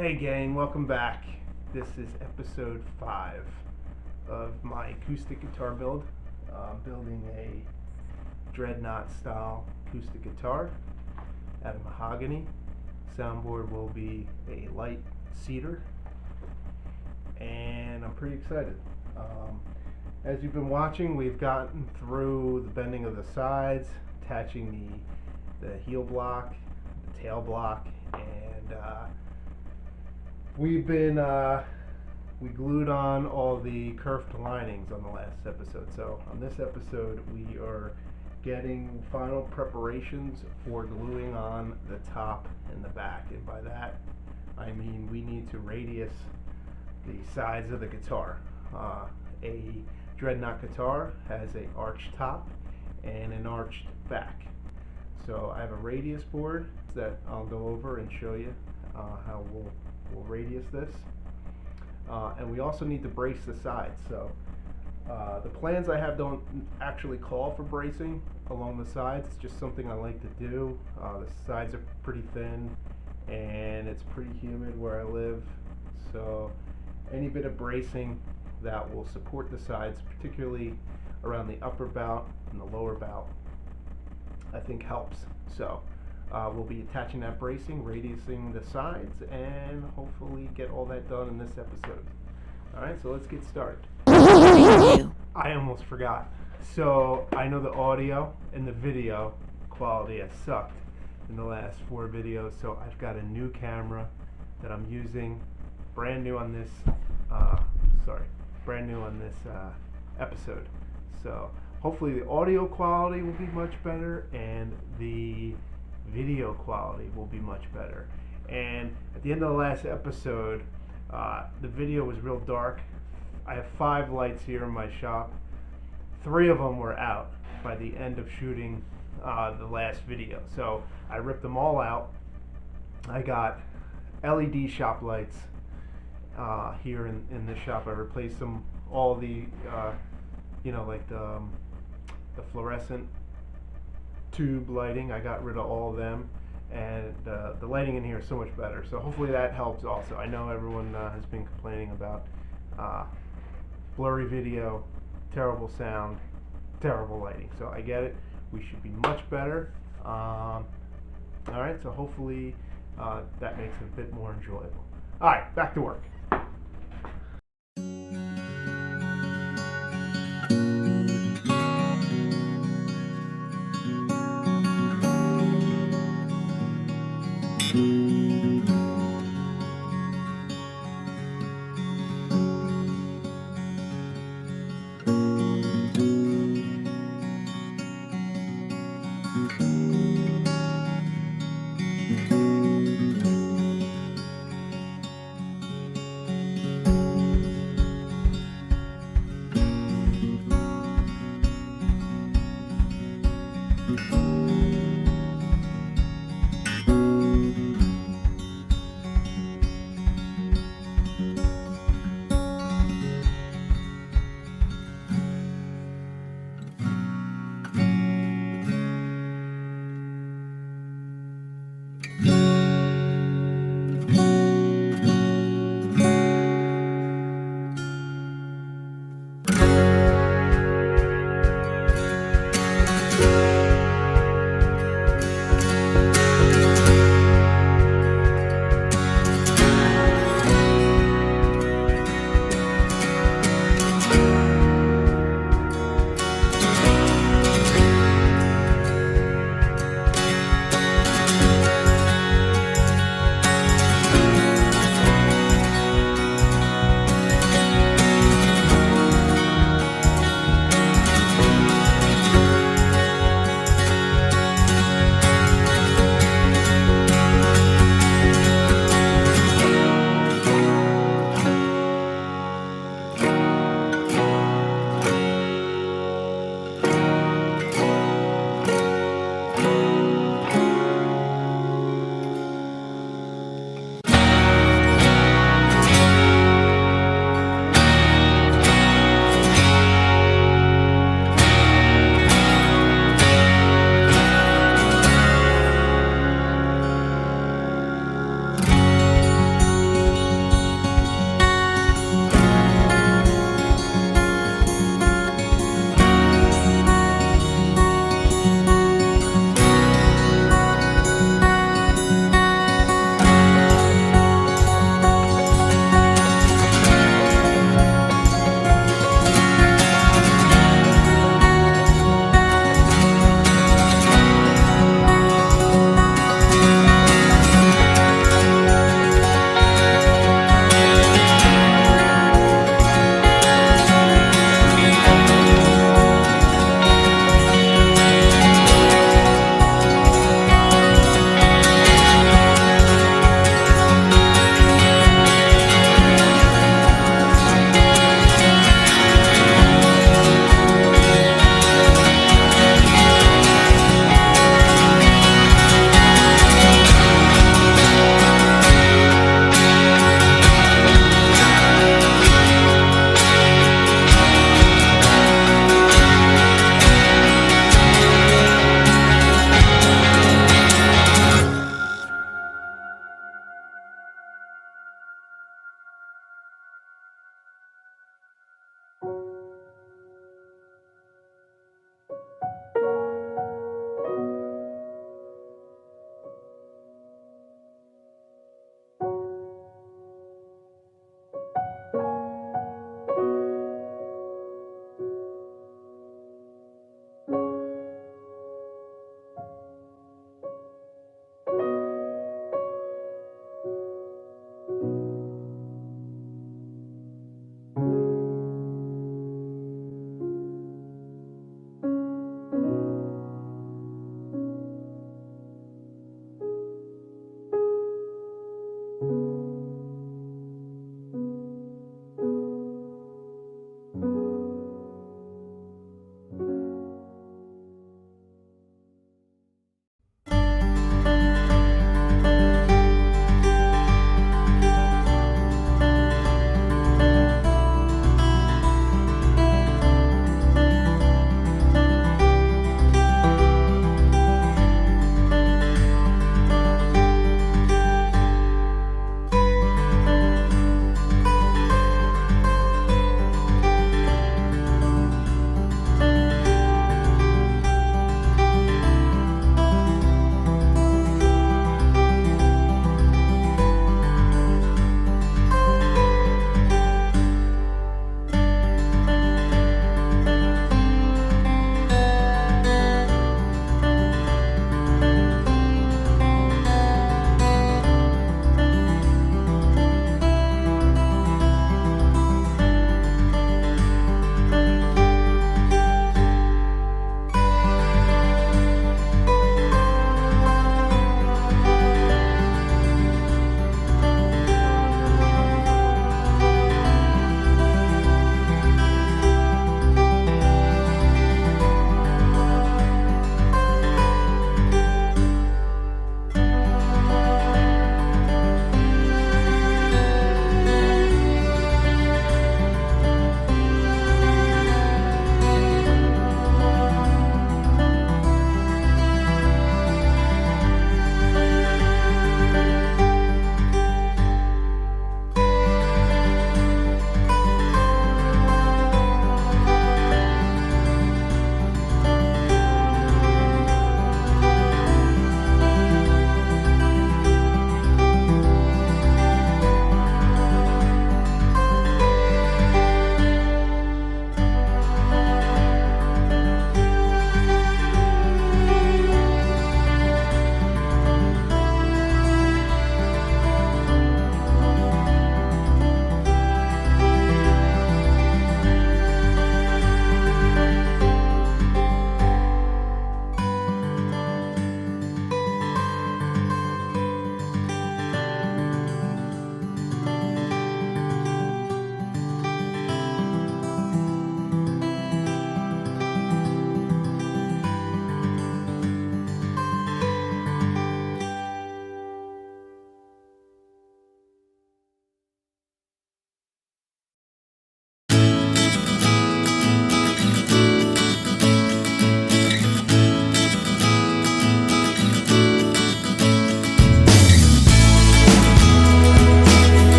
Hey gang, welcome back. This is episode 5 of my acoustic guitar build. Building a dreadnought style acoustic guitar out of mahogany. Soundboard will be a light cedar, and I'm pretty excited. As you've been watching, we've gotten through the bending of the sides, attaching the heel block, the tail block, and we glued on all the kerfed linings on the last episode. So on this episode, we are getting final preparations for gluing on the top and the back. And by that, I mean we need to radius the sides of the guitar. A dreadnought guitar has an arched top and an arched back. So I have a radius board that I'll go over and show you how we'll radius this, and we also need to brace the sides. So the plans I have don't actually call for bracing along the sides. It's just something I like to do. The sides are pretty thin and it's pretty humid where I live, so any bit of bracing that will support the sides, particularly around the upper bout and the lower bout, I think helps. So we'll be attaching that bracing, radiusing the sides, and hopefully get all that done in this episode. Alright, so let's get started. I almost forgot. So I know the audio and the video quality has sucked in the last 4 videos, so I've got a new camera that I'm using, brand new on this episode. So hopefully the audio quality will be much better and the video quality will be much better. And at the end of the last episode, the video was real dark. I have 5 lights here in my shop. 3 of them were out by the end of shooting the last video, so I ripped them all out. I got LED shop lights here in this shop. I replaced them, all the like the fluorescent tube lighting. I got rid of all of them, and the lighting in here is so much better, so hopefully that helps also. I know everyone has been complaining about blurry video, terrible sound, terrible lighting, so I get it. We should be much better. Alright, so hopefully that makes it a bit more enjoyable. Alright, back to work.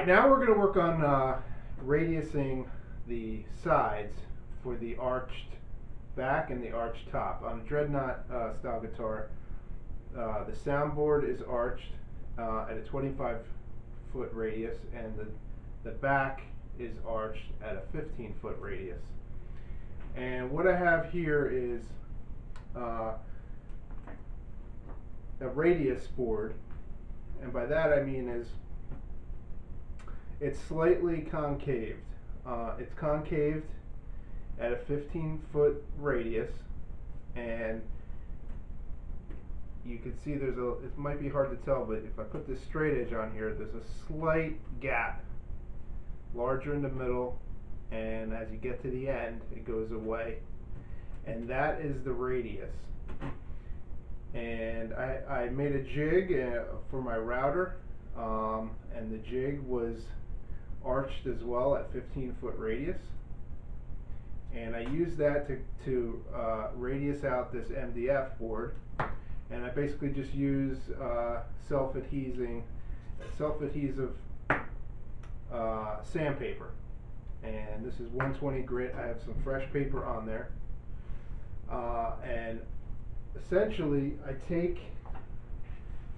now we're going to work on radiusing the sides for the arched back and the arched top. On a Dreadnought style guitar, the soundboard is arched at a 25-foot radius, and the back is arched at a 15-foot radius. And what I have here is a radius board, and by that I mean is it's slightly concaved. It's concaved at a 15-foot radius, and you can see it might be hard to tell, but if I put this straight edge on here, there's a slight gap, larger in the middle, and as you get to the end, it goes away. And that is the radius. And I made a jig for my router, and the jig was arched as well at 15-foot radius. And I used that to radius out this MDF board. And I basically just use self-adhesive sandpaper. And this is 120 grit. I have some fresh paper on there. And essentially, I take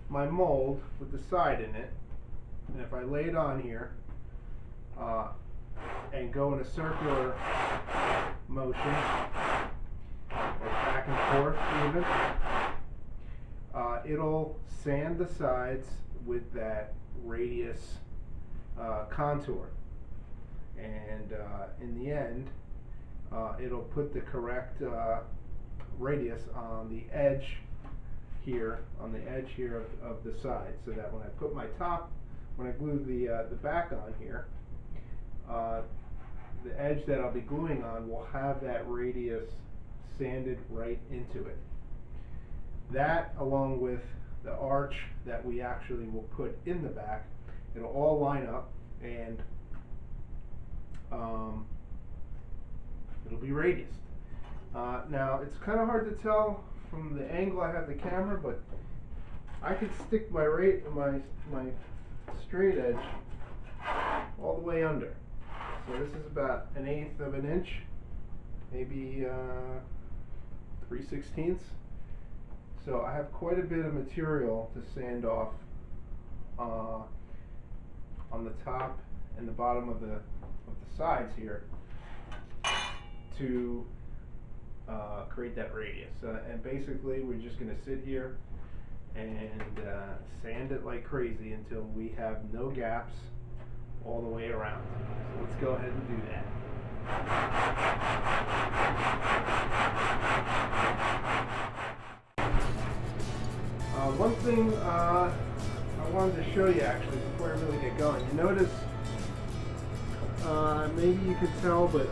my mold with the side in it, and if I lay it on here and go in a circular motion, or back and forth even, it'll sand the sides with that radius contour. And in the end, it'll put the correct radius on the edge here, of the side, so that when I put my top, when I glue the back on here, the edge that I'll be gluing on will have that radius sanded right into it. That, along with the arch that we actually will put in the back, it'll all line up, and it'll be radiused. Now, it's kind of hard to tell from the angle I have the camera, but I could stick my straight edge all the way under. So this is about 1/8 of an inch, maybe 3/16. So I have quite a bit of material to sand off on the top and the bottom of the sides here to create that radius. And basically we're just going to sit here and sand it like crazy until we have no gaps all the way around. So let's go ahead and do that. One thing I wanted to show you actually before I really get going. You notice, maybe you could tell, but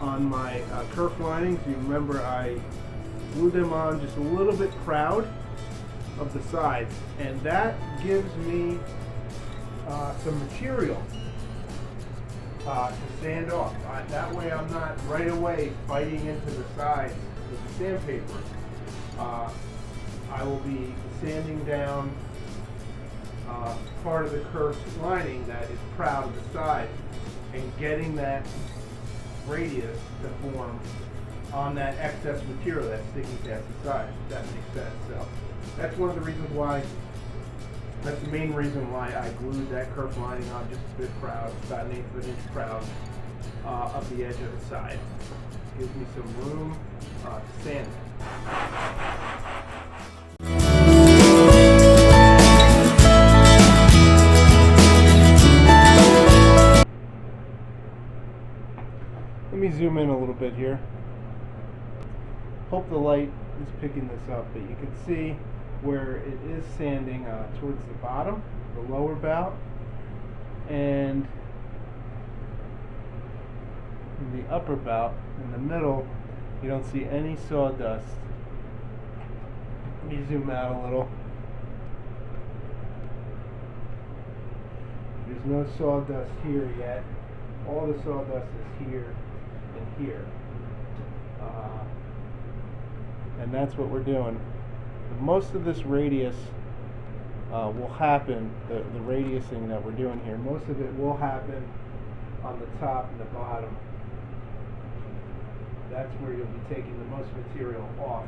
on my kerf linings, you remember I glued them on just a little bit proud of the sides, and that gives me some material to sand off. That way I'm not right away biting into the sides with the sandpaper. I will be sanding down part of the kerf lining that is proud of the side and getting that radius to form on that excess material that's sticking past the side, if that makes sense. So that's one of the reasons why, that's the main reason why I glued that kerf lining on just a bit proud, about 1/8 of an inch proud of the edge of the side. Gives me some room to sand it. Let me zoom in a little bit here. Hope the light is picking this up, but you can see where it is sanding towards the bottom, the lower bout, and in the upper bout, in the middle, you don't see any sawdust. Let me zoom out a little. There's no sawdust here yet. All the sawdust is here and here. And that's what we're doing. Most of this radius will happen, the radiusing that we're doing here, most of it will happen on the top and the bottom. That's where you'll be taking the most material off.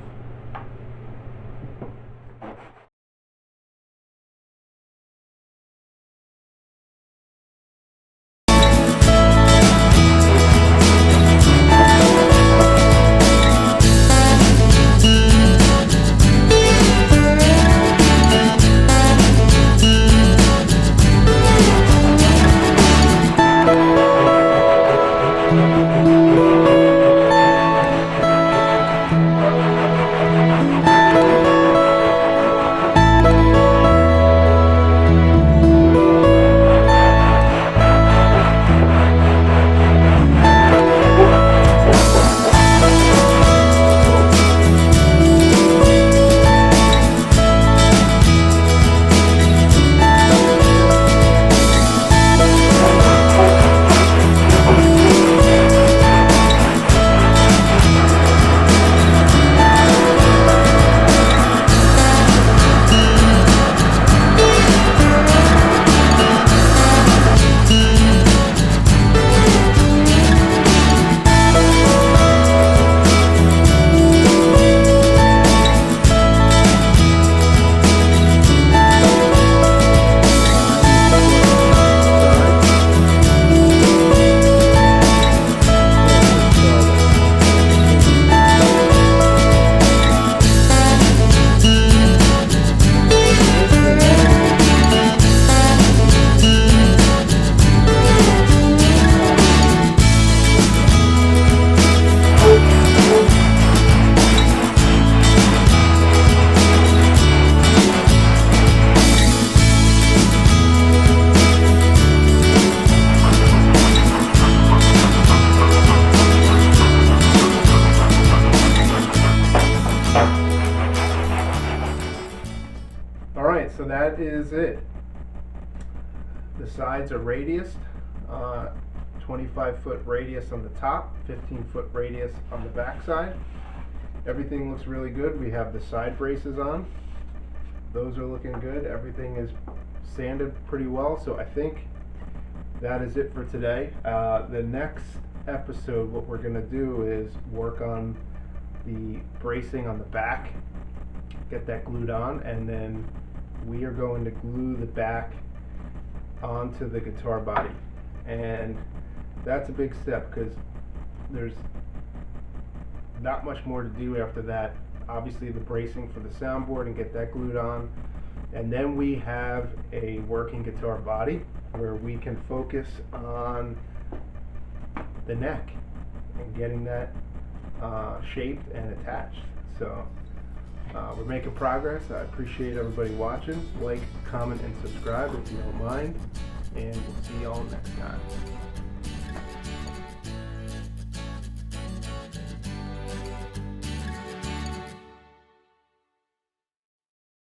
Alright, so that is it. The sides are radiused, 25-foot radius on the top, 15-foot radius on the back side. Everything looks really good. We have the side braces on. Those are looking good. Everything is sanded pretty well, so I think that is it for today. The next episode, what we're going to do is work on the bracing on the back, get that glued on, and then we are going to glue the back onto the guitar body. And that's a big step because there's not much more to do after that. Obviously the bracing for the soundboard and get that glued on, and then we have a working guitar body where we can focus on the neck and getting that shaped and attached. So we're making progress. I appreciate everybody watching. Like, comment, and subscribe if you don't mind, and we'll see y'all next time.